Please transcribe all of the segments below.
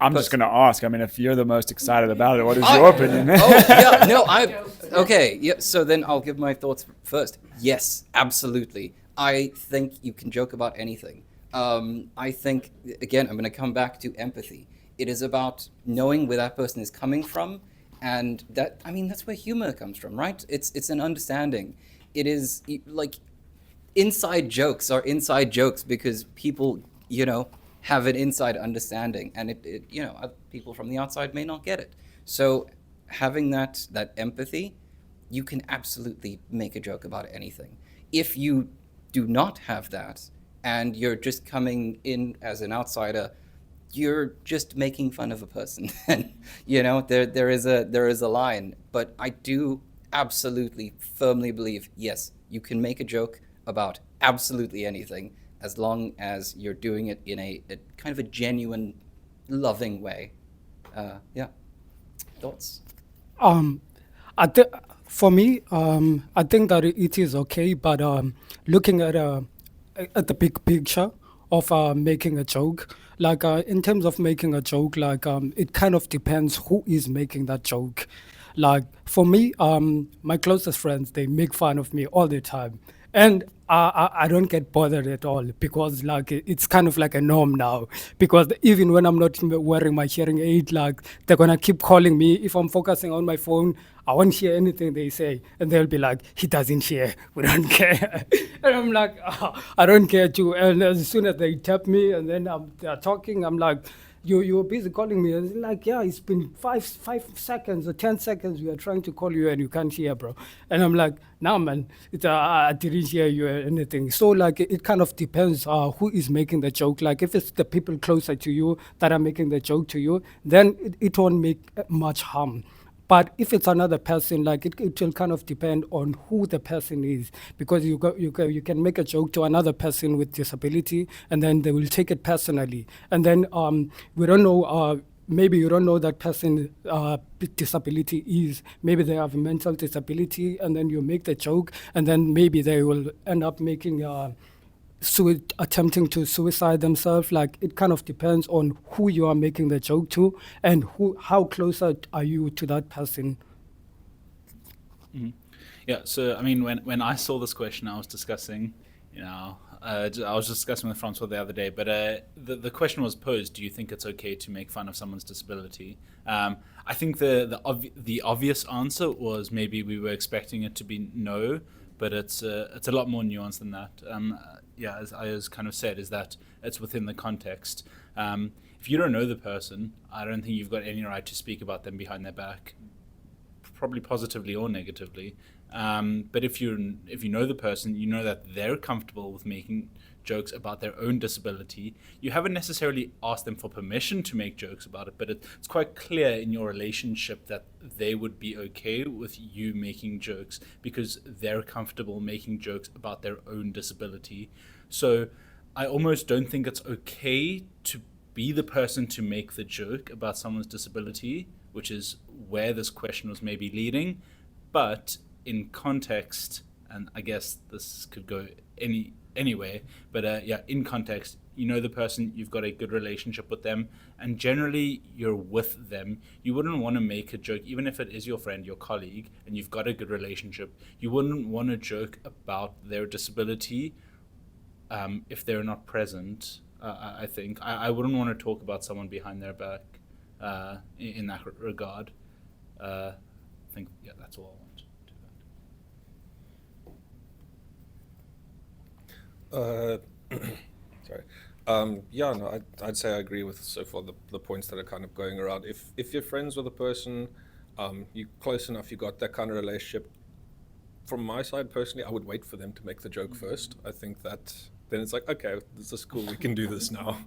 I'm just going to ask. I mean, if you're the most excited about it, what is your opinion? Okay. Yeah. So then I'll give my thoughts first. Yes, absolutely. I think you can joke about anything. I think, again, I'm going to come back to empathy. It is about knowing where that person is coming from, and that's where humor comes from, right? It's an understanding. It is like inside jokes are inside jokes because people, have an inside understanding, and people from the outside may not get it. So having that empathy, you can absolutely make a joke about anything. If you do not have that and you're just coming in as an outsider, you're just making fun of a person. And there is a line, but I do absolutely firmly believe, yes, you can make a joke about absolutely anything as long as you're doing it in a kind of a genuine, loving way. Thoughts? I for me, I think that it is okay, but looking at the big picture of making a joke, like in terms of making a joke, like it kind of depends who is making that joke. Like for me, my closest friends, they make fun of me all the time, and I don't get bothered at all because like it's kind of like a norm now. Because even when I'm not wearing my hearing aid, like they're gonna keep calling me if I'm focusing on my phone. I won't hear anything they say, and they'll be like, "He doesn't hear. We don't care." And I'm like, "I don't care too." And as soon as they tap me, and then they're talking, I'm like, you were busy calling me. And it's like, yeah, it's been five seconds or 10 seconds. We are trying to call you and you can't hear, bro. And I'm like, nah, man, I didn't hear you or anything. So like, it kind of depends who is making the joke. Like if it's the people closer to you that are making the joke to you, then it won't make much harm. But if it's another person, like it will kind of depend on who the person is, because you can make a joke to another person with disability, and then they will take it personally, and then we don't know. Maybe you don't know that person disability is. Maybe they have a mental disability, and then you make the joke, and then maybe they will end up making. Attempting to suicide themselves. Like it kind of depends on who you are making the joke to, and how closer are you to that person. Mm-hmm. Yeah, so I mean, when I saw this question, I was discussing, I was discussing with Francois the other day, but the question was posed: do you think it's okay to make fun of someone's disability? I think the obvious answer was maybe we were expecting it to be no, but it's a lot more nuanced than that. As Ayaz kind of said, is that it's within the context. If you don't know the person, I don't think you've got any right to speak about them behind their back, probably positively or negatively. But if you know the person, you know that they're comfortable with making jokes about their own disability. You haven't necessarily asked them for permission to make jokes about it, but it's quite clear in your relationship that they would be okay with you making jokes because they're comfortable making jokes about their own disability. So I almost don't think it's okay to be the person to make the joke about someone's disability, which is where this question was maybe leading. But in context, and I guess this could go anyway, but in context, you know the person, you've got a good relationship with them, and generally you're with them. You wouldn't want to make a joke, even if it is your friend, your colleague, and you've got a good relationship, you wouldn't want to joke about their disability if they're not present. I think I wouldn't want to talk about someone behind their back in that regard. I think, that's all I want to do. Sorry. I'd say I agree with so far the points that are kind of going around. If you're friends with a person, you're close enough, you got that kind of relationship. From my side, personally, I would wait for them to make the joke first. I think that then it's like, okay, this is cool, we can do this now.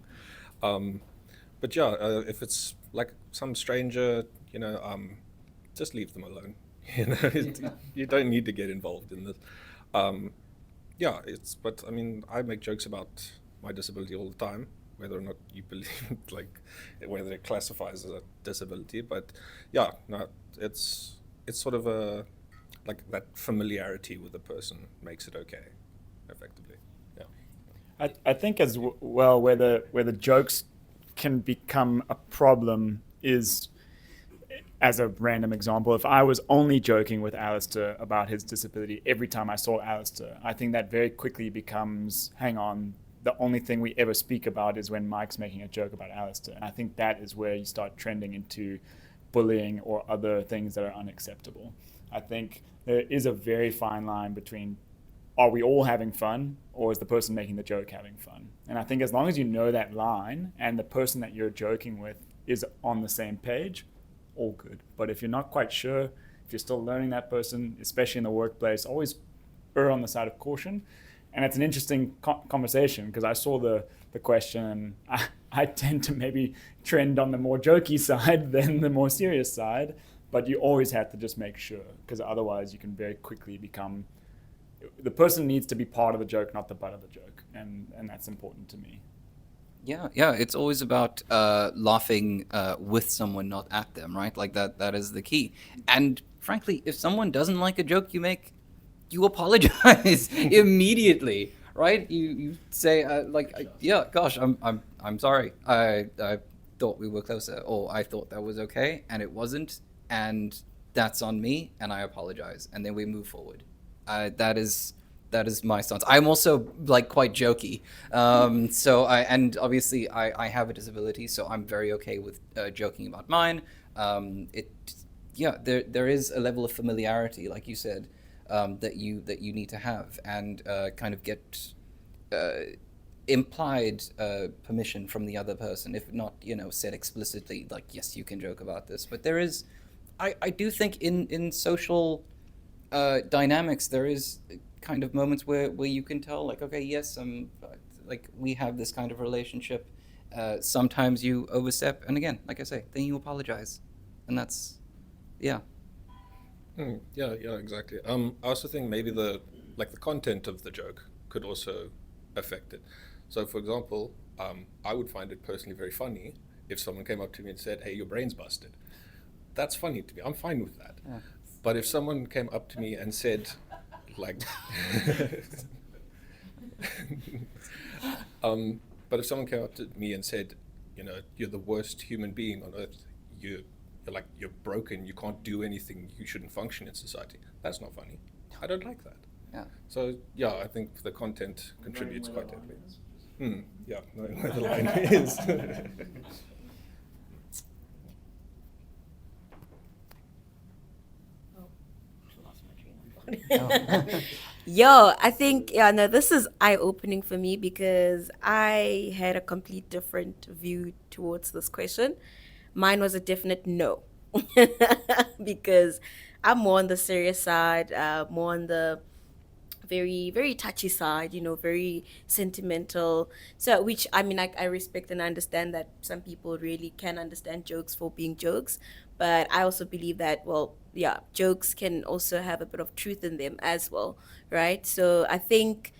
If it's like some stranger, just leave them alone. You don't need to get involved in this. But I mean, I make jokes about my disability all the time, whether or not you believe whether it classifies as a disability. But it's sort of a like that familiarity with the person makes it okay, effectively. I think as well where the jokes can become a problem is, as a random example, if I was only joking with Alistair about his disability every time I saw Alistair, I think that very quickly becomes, hang on, the only thing we ever speak about is when Mike's making a joke about Alistair. And I think that is where you start trending into bullying or other things that are unacceptable. I think there is a very fine line between, are we all having fun, or is the person making the joke having fun? And I think as long as you know that line and the person that you're joking with is on the same page, all good. But if you're not quite sure, if you're still learning that person, especially in the workplace, always err on the side of caution. And it's an interesting conversation, because I saw the question, and I tend to maybe trend on the more jokey side than the more serious side, but you always have to just make sure, because otherwise you can very quickly become, the person needs to be part of the joke, not the butt of the joke, and that's important to me. Yeah, it's always about laughing with someone, not at them, right? Like that is the key. And frankly, if someone doesn't like a joke you make, you apologize immediately, right? You say yeah, gosh, I'm sorry. I thought we were closer, or I thought that was okay, and it wasn't, and that's on me, and I apologize, and then we move forward. That is my stance. I'm also like quite jokey, so and obviously I have a disability, so I'm very okay with joking about mine. There is a level of familiarity, like you said, that you need to have, and kind of get implied permission from the other person, if not said explicitly, like, yes, you can joke about this. But there is, I do think in social dynamics, there is kind of moments where you can tell, like, okay, yes, like we have this kind of relationship. Sometimes you overstep, and again, like I say, then you apologize, and that's yeah. Yeah, exactly. I also think maybe the content of the joke could also affect it. So, for example, I would find it personally very funny if someone came up to me and said, "Hey, your brain's busted." That's funny to me. I'm fine with that. Yeah. But if someone came up to me and said, like, but if someone came up to me and said, you're the worst human being on earth, you're broken, you can't do anything, you shouldn't function in society, that's not funny. I don't like that. Yeah. So yeah, I think the content contributes quite heavily. Yeah, knowing where the line is. Yo, I think, this is eye-opening for me, because I had a complete different view towards this question. Mine was a definite no, because I'm more on the serious side, more on the very, very touchy side, very sentimental. So, which, I mean, I respect and understand that some people really can understand jokes for being jokes. But I also believe that, well, yeah, jokes can also have a bit of truth in them as well, right? So I think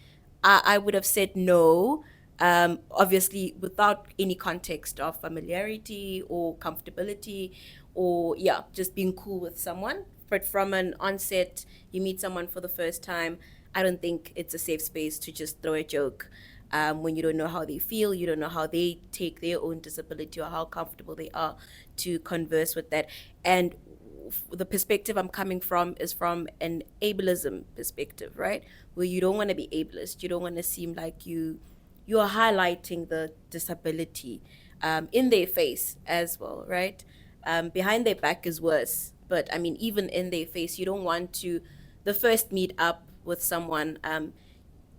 I would have said no, obviously without any context of familiarity or comfortability, or yeah, just being cool with someone. But from an onset, you meet someone for the first time, I don't think it's a safe space to just throw a joke. When you don't know how they feel, you don't know how they take their own disability, or how comfortable they are to converse with that. And the perspective I'm coming from is from an ableism perspective, right? Where you don't want to be ableist. You don't want to seem like you're highlighting the disability in their face as well, right? Behind their back is worse. But I mean, even in their face, you don't want to, the first meet up with someone,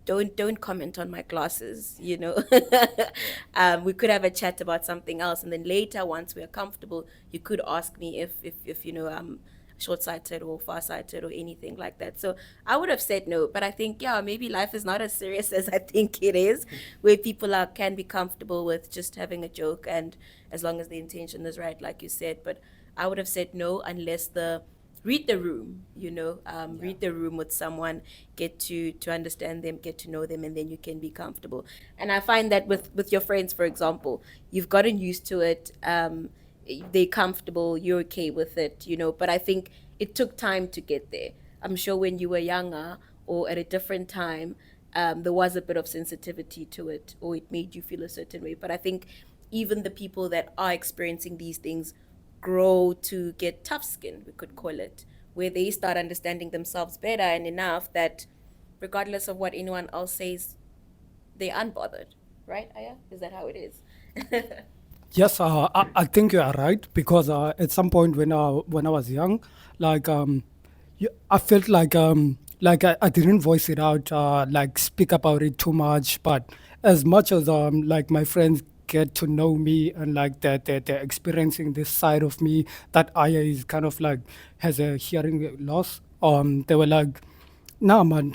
don't comment on my glasses, we could have a chat about something else, and then later, once we're comfortable, you could ask me if I'm short-sighted or far-sighted or anything like that. So I would have said no, but I think, yeah, maybe life is not as serious as I think it is, where people can be comfortable with just having a joke, and as long as the intention is right, like you said. But I would have said no, unless read the room, read the room with someone, get to understand them, get to know them, and then you can be comfortable. And I find that with your friends, for example, you've gotten used to it, they're comfortable, you're okay with it, but I think it took time to get there. I'm sure when you were younger or at a different time, there was a bit of sensitivity to it, or it made you feel a certain way. But I think even the people that are experiencing these things grow to get tough skin, we could call it, where they start understanding themselves better and enough that regardless of what anyone else says, they're unbothered. Right, Aya? Is that how it is? Yes, I think you are right because at some point when I was young, like I felt like I didn't voice it out, like speak about it too much. But as much as like my friends get to know me and like that they're experiencing this side of me that Aya is kind of like has a hearing loss. They were like, no, man,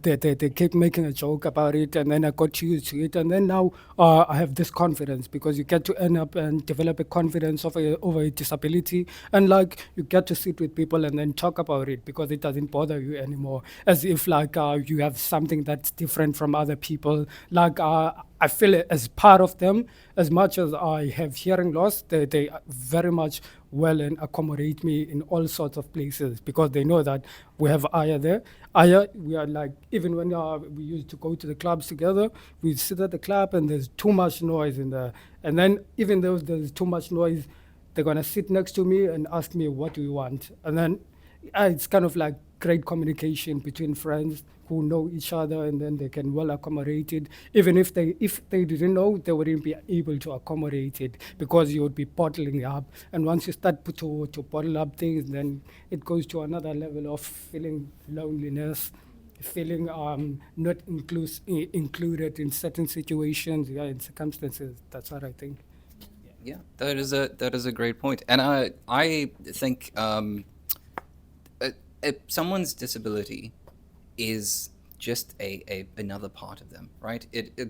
they keep making a joke about it, and then I got used to it, and then now I have this confidence because you get to end up and develop a confidence over a disability, and like you get to sit with people and then talk about it because it doesn't bother you anymore, as if like you have something that's different from other people. Like I feel it as part of them. As much as I have hearing loss, they very much well and accommodate me in all sorts of places because they know that we have Aya there. Aya, we are like, even when we used to go to the clubs together, we sit at the club and there's too much noise in there. And then even though there's too much noise, they're gonna sit next to me and ask me, what do you want? And then it's kind of like great communication between friends who know each other, and then they can well accommodate it. Even if they didn't know, they wouldn't be able to accommodate it because you would be bottling up. And once you start to bottle up things, then it goes to another level of feeling loneliness, feeling not included in certain situations, yeah, in circumstances. That's what I think. Yeah, that is a great point, and I think someone's disability is just another part of them, right?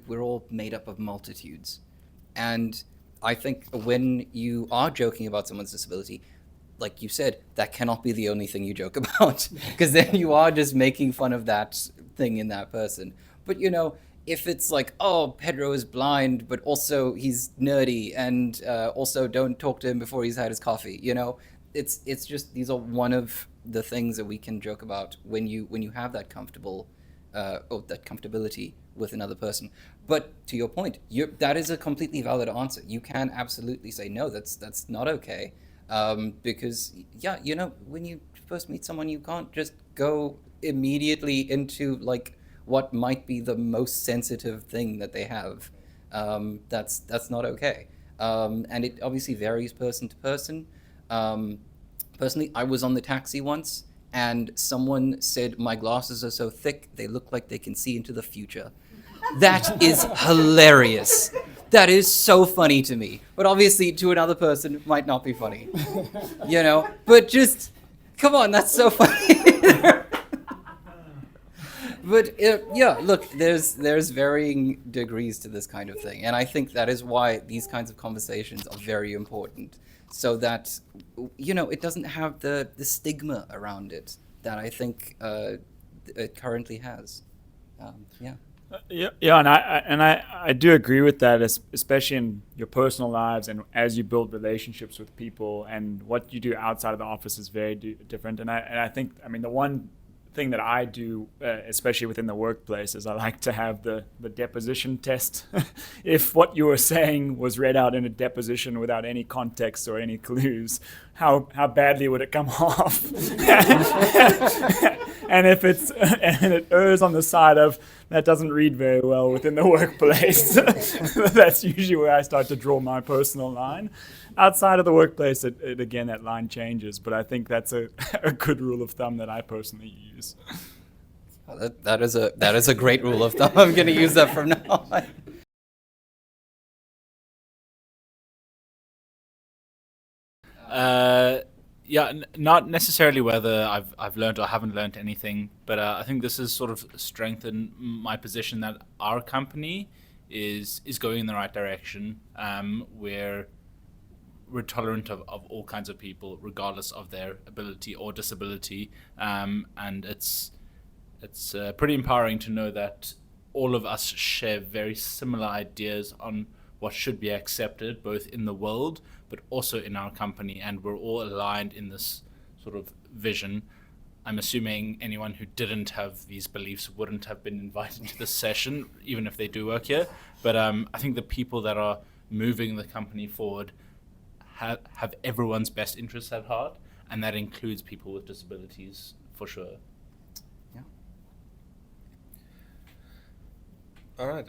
We're all made up of multitudes, and I think when you are joking about someone's disability, like you said, that cannot be the only thing you joke about, because then you are just making fun of that thing in that person. But if it's like, oh, Pedro is blind, but also he's nerdy, and also don't talk to him before he's had his coffee, it's just, these are one of the things that we can joke about when you have that that comfortability with another person. But to your point, that is a completely valid answer. You can absolutely say no, that's not okay, because when you first meet someone, you can't just go immediately into like what might be the most sensitive thing that they have. That's not okay, and it obviously varies person to person. Personally, I was on the taxi once, and someone said, my glasses are so thick, they look like they can see into the future. That is hilarious. That is so funny to me. But obviously, to another person, it might not be funny. But just, come on, that's so funny. But look, there's varying degrees to this kind of thing. And I think that is why these kinds of conversations are very important. So that, it doesn't have the stigma around it that I think it currently has. Yeah, and I do agree with that, especially in your personal lives and as you build relationships with people, and what you do outside of the office is very different. And I think, the one thing that I do, especially within the workplace, is I like to have the deposition test. If what you were saying was read out in a deposition without any context or any clues, how badly would it come off? And if it errs on the side of that doesn't read very well within the workplace, that's usually where I start to draw my personal line. Outside of the workplace, it again, that line changes, but I think that's a good rule of thumb that I personally use. Oh, that is a great rule of thumb. I'm going to use that from now on. Not necessarily whether I've learned or haven't learned anything, but I think this has sort of strengthened my position that our company is going in the right direction. We're tolerant of all kinds of people, regardless of their ability or disability, and it's pretty empowering to know that all of us share very similar ideas on what should be accepted, both in the world but also in our company, and we're all aligned in this sort of vision. I'm assuming anyone who didn't have these beliefs wouldn't have been invited to this session, even if they do work here. But I think the people that are moving the company forward have everyone's best interests at heart, and that includes people with disabilities for sure. All right.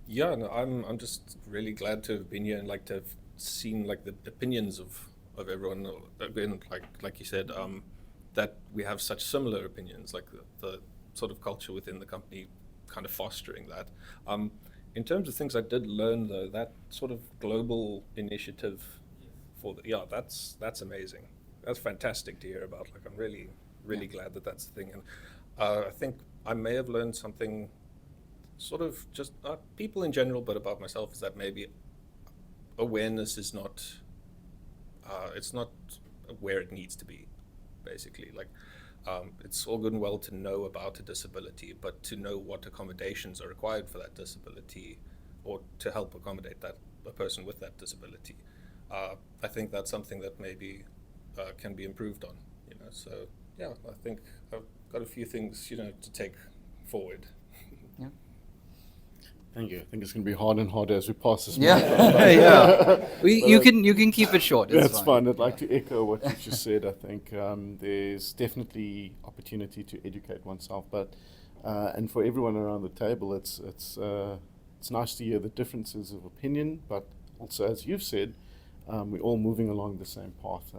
Yeah. No, I'm just really glad to have been here and like to have seen like the opinions of everyone. Again, like you said, that we have such similar opinions, like the sort of culture within the company, kind of fostering that. In terms of things I did learn though, that sort of global initiative that's amazing. That's fantastic to hear about. Like I'm really glad that that's the thing. And I think I may have learned something sort of just people in general, but about myself, is that maybe awareness is not it's not where it needs to be, basically. Like it's all good and well to know about a disability, but to know what accommodations are required for that disability or to help accommodate a person with that disability, I think that's something that maybe can be improved on, so yeah, I think I've got a few things to take forward. Thank you. I think it's going to be harder and harder as we pass this. Yeah. You can keep it short. That's fine. I'd like to echo what you just said. I think there's definitely opportunity to educate oneself, but and for everyone around the table, it's nice to hear the differences of opinion, but also, as you've said, we're all moving along the same path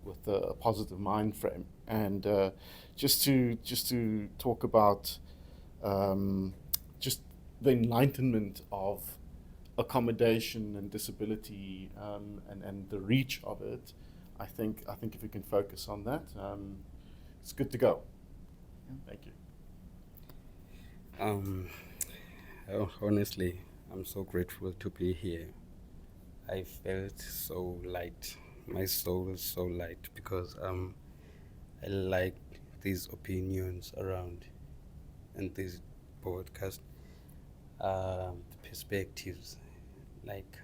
with a positive mind frame. And just to talk about just the enlightenment of accommodation and disability and the reach of it, I think if we can focus on that, it's good to go. Thank you. Honestly, I'm so grateful to be here. I felt so light. My soul is so light because I like these opinions around and this podcast. The perspectives, like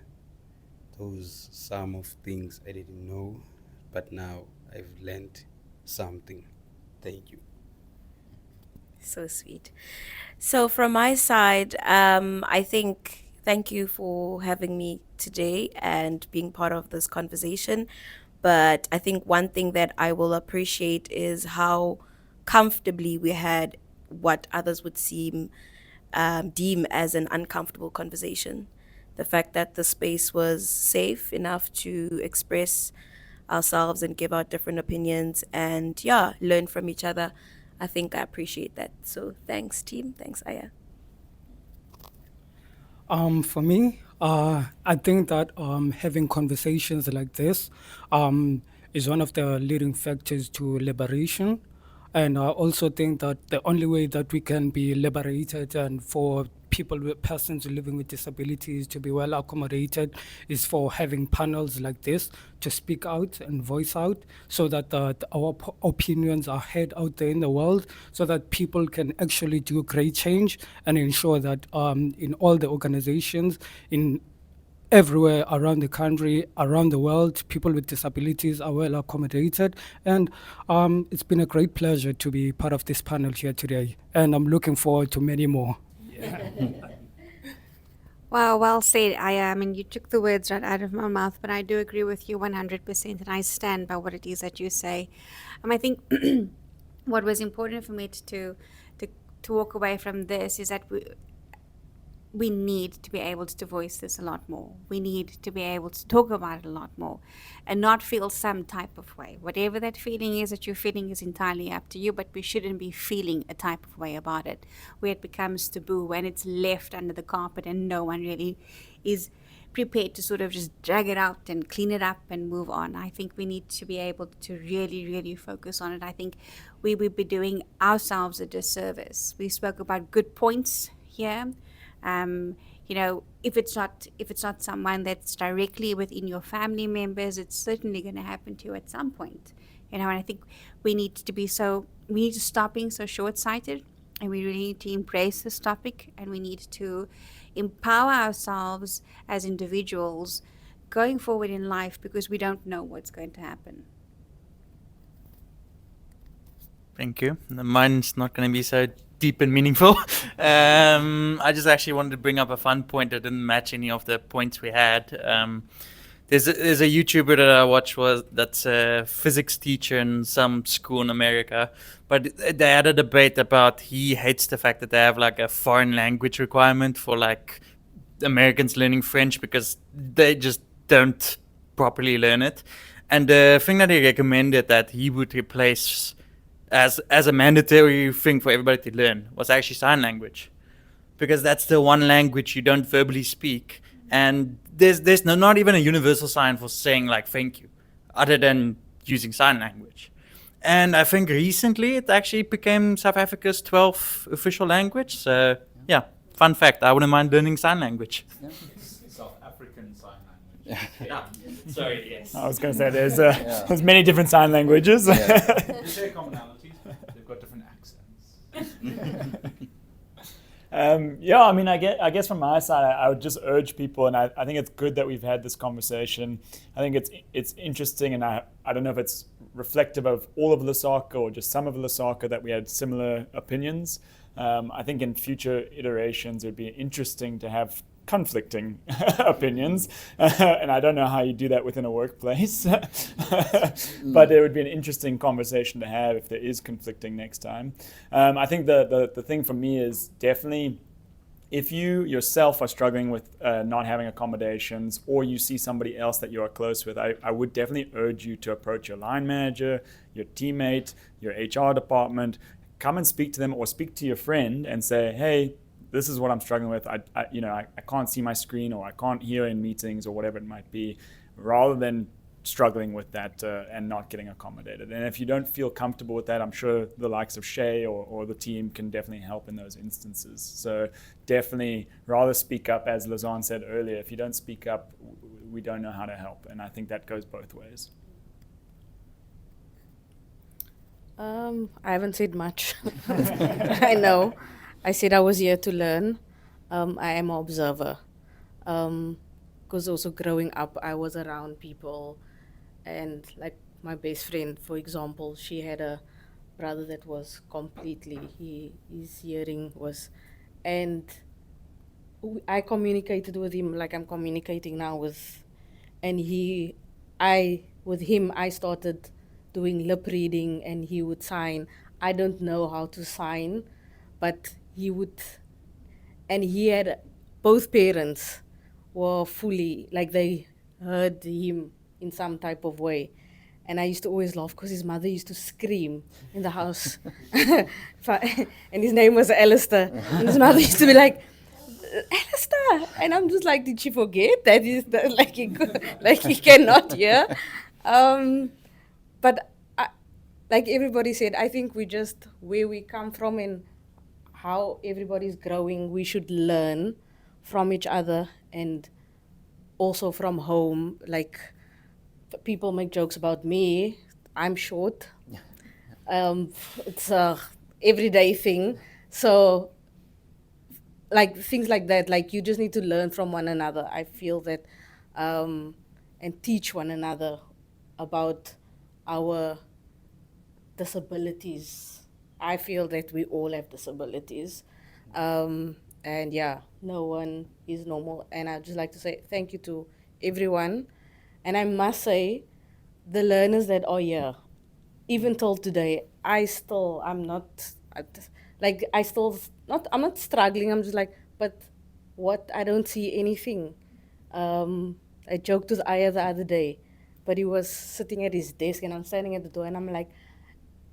those some of things I didn't know, but now I've learned something. Thank you. So sweet. So from my side, I think thank you for having me today and being part of this conversation. But I think one thing that I will appreciate is how comfortably we had what others would deem as an uncomfortable conversation. The fact that the space was safe enough to express ourselves and give out different opinions and learn from each other. I think I appreciate that. So thanks, team. Thanks, Aya. For me, I think that having conversations like this is one of the leading factors to liberation. And I also think that the only way that we can be liberated and for persons living with disabilities to be well accommodated is for having panels like this to speak out and voice out so that our opinions are heard out there in the world so that people can actually do great change and ensure that in all the organizations, in everywhere around the country, around the world, people with disabilities are well accommodated. And it's been a great pleasure to be part of this panel here today. And I'm looking forward to many more. Wow, well said. I mean, you took the words right out of my mouth, but I do agree with you 100%, and I stand by what it is that you say. I think what was important for me to walk away from this is that we need to be able to voice this a lot more. We need to be able to talk about it a lot more and not feel some type of way. Whatever that feeling is that you're feeling is entirely up to you, but we shouldn't be feeling a type of way about it where it becomes taboo and it's left under the carpet and no one really is prepared to sort of just drag it out and clean it up and move on. I think we need to be able to really, really focus on it. I think we would be doing ourselves a disservice. We spoke about good points here. If it's not someone that's directly within your family members, it's certainly going to happen to you at some point. And I think we need to stop being so short-sighted, and we really need to embrace this topic, and we need to empower ourselves as individuals going forward in life because we don't know what's going to happen. Thank you. Mine's not going to be so deep and meaningful. I just actually wanted to bring up a fun point that didn't match any of the points we had. There's a YouTuber that I watch that's a physics teacher in some school in America, but they had a debate about he hates the fact that they have like a foreign language requirement for like Americans learning French because they just don't properly learn it. And the thing that he recommended that he would replace as a mandatory thing for everybody to learn was actually sign language, because that's the one language you don't verbally speak, and there's not even a universal sign for saying like thank you other than using sign language. And I think recently it actually became South Africa's 12th official language. So yeah, fun fact, I wouldn't mind learning sign language. South African sign language. Yeah. Sorry, yes. I was going to say there's many different sign languages. They share commonalities, but they've got different accents. Yeah, I mean, I guess from my side, I would just urge people, and I think it's good that we've had this conversation. I think it's interesting, and I don't know if it's reflective of all of Lusaka or just some of Lusaka that we had similar opinions. I think in future iterations, it would be interesting to have conflicting opinions, and I don't know how you do that within a workplace, but it would be an interesting conversation to have if there is conflicting next time. I think the thing for me is definitely if you yourself are struggling with not having accommodations, or you see somebody else that you are close with, I would definitely urge you to approach your line manager, your teammate, your HR department. Come and speak to them, or speak to your friend and say, hey, this is what I'm struggling with. I can't see my screen, or I can't hear in meetings, or whatever it might be, rather than struggling with that and not getting accommodated. And if you don't feel comfortable with that, I'm sure the likes of Shay or the team can definitely help in those instances. So definitely rather speak up, as Lazan said earlier. If you don't speak up, we don't know how to help. And I think that goes both ways. I haven't said much. I know. I said I was here to learn. I am an observer. Because also growing up, I was around people, and like my best friend, for example, she had a brother that was completely, his hearing was, and I communicated with him like I'm communicating now with, and with him, I started doing lip reading, and he would sign. I don't know how to sign, but he would, and he had both parents were fully, like they heard him in some type of way. And I used to always laugh because his mother used to scream in the house. And his name was Alistair. And his mother used to be like, Alistair! And I'm just like, did she forget that he cannot hear? But like everybody said, I think we just, where we come from and how everybody's growing, we should learn from each other, and also from home. Like, people make jokes about me. I'm short. It's a everyday thing. So, like, things like that, like, you just need to learn from one another. I feel that, and teach one another about our disabilities. I feel that we all have disabilities. And yeah, no one is normal. And I'd just like to say thank you to everyone. And I must say, the learners that are here, even till today, I'm not struggling. I'm just like, but what? I don't see anything. I joked with Aya the other day, but he was sitting at his desk and I'm standing at the door, and I'm like,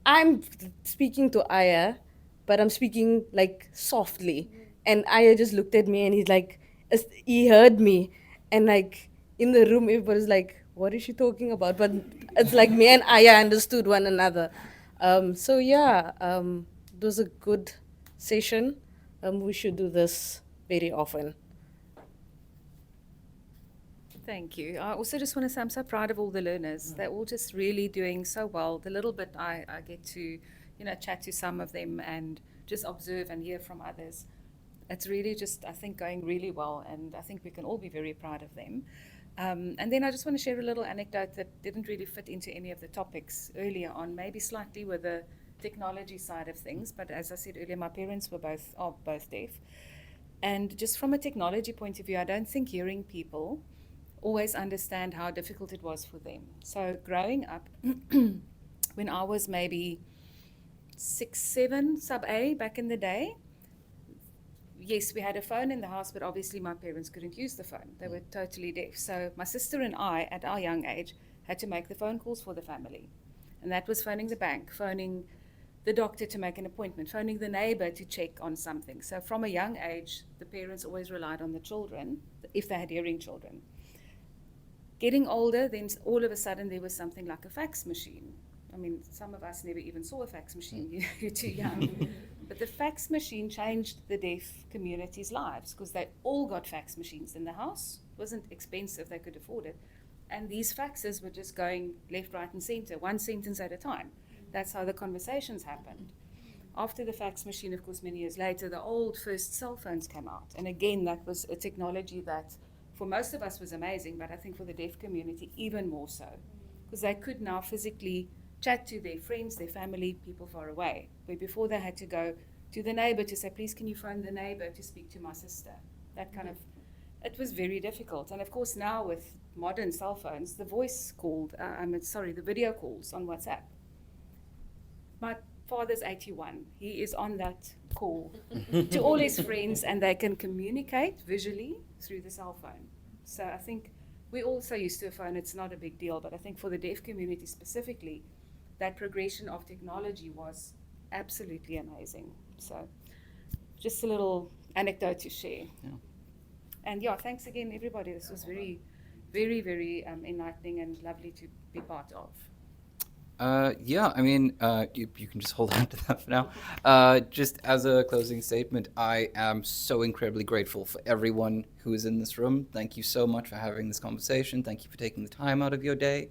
I'm speaking to Aya, but I'm speaking like softly. And Aya just looked at me and he's like, he heard me. And like in the room, everybody's like, what is she talking about? But it's like me and Aya understood one another. So yeah, it was a good session. We should do this very often. Thank you. I also just want to say I'm so proud of all the learners. They're all just really doing so well. The little bit I get to, chat to some of them and just observe and hear from others. It's really just, I think, going really well, and I think we can all be very proud of them. And then I just want to share a little anecdote that didn't really fit into any of the topics earlier on, maybe slightly with the technology side of things, but as I said earlier, my parents are both deaf. And just from a technology point of view, I don't think hearing people always understand how difficult it was for them. So growing up, when I was maybe 6, 7, sub A back in the day, yes, we had a phone in the house, but obviously my parents couldn't use the phone. They were totally deaf. So my sister and I, at our young age, had to make the phone calls for the family. And that was phoning the bank, phoning the doctor to make an appointment, phoning the neighbor to check on something. So from a young age, the parents always relied on the children, if they had hearing children. Getting older, then all of a sudden there was something like a fax machine. I mean, some of us never even saw a fax machine. You're too young. But the fax machine changed the deaf community's lives because they all got fax machines in the house. It wasn't expensive, they could afford it. And these faxes were just going left, right, and center, one sentence at a time. That's how the conversations happened. After the fax machine, of course, many years later, the old first cell phones came out. And again, that was a technology that for most of us was amazing, but I think for the deaf community, even more so. Because they could now physically chat to their friends, their family, people far away. Where before they had to go to the neighbor to say, please can you phone the neighbor to speak to my sister? That kind of, it was very difficult. And of course now with modern cell phones, the the video calls on WhatsApp. My father's 81. He is on that call to all his friends and they can communicate visually through the cell phone. So I think we're also used to a phone. It's not a big deal, but I think for the deaf community specifically, that progression of technology was absolutely amazing. So just a little anecdote to share. Yeah. And yeah, thanks again, everybody. This was very, very, very enlightening and lovely to be part of. Yeah, I mean, you can just hold on to that for now. Just as a closing statement, I am so incredibly grateful for everyone who is in this room. Thank you so much for having this conversation. Thank you for taking the time out of your day.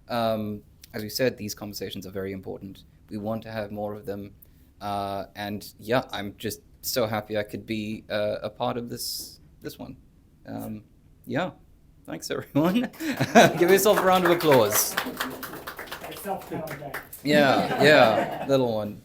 As we said, these conversations are very important. We want to have more of them. And yeah, I'm just so happy I could be a part of this one. Yeah, thanks everyone. Give yourself a round of applause. Yeah, little one.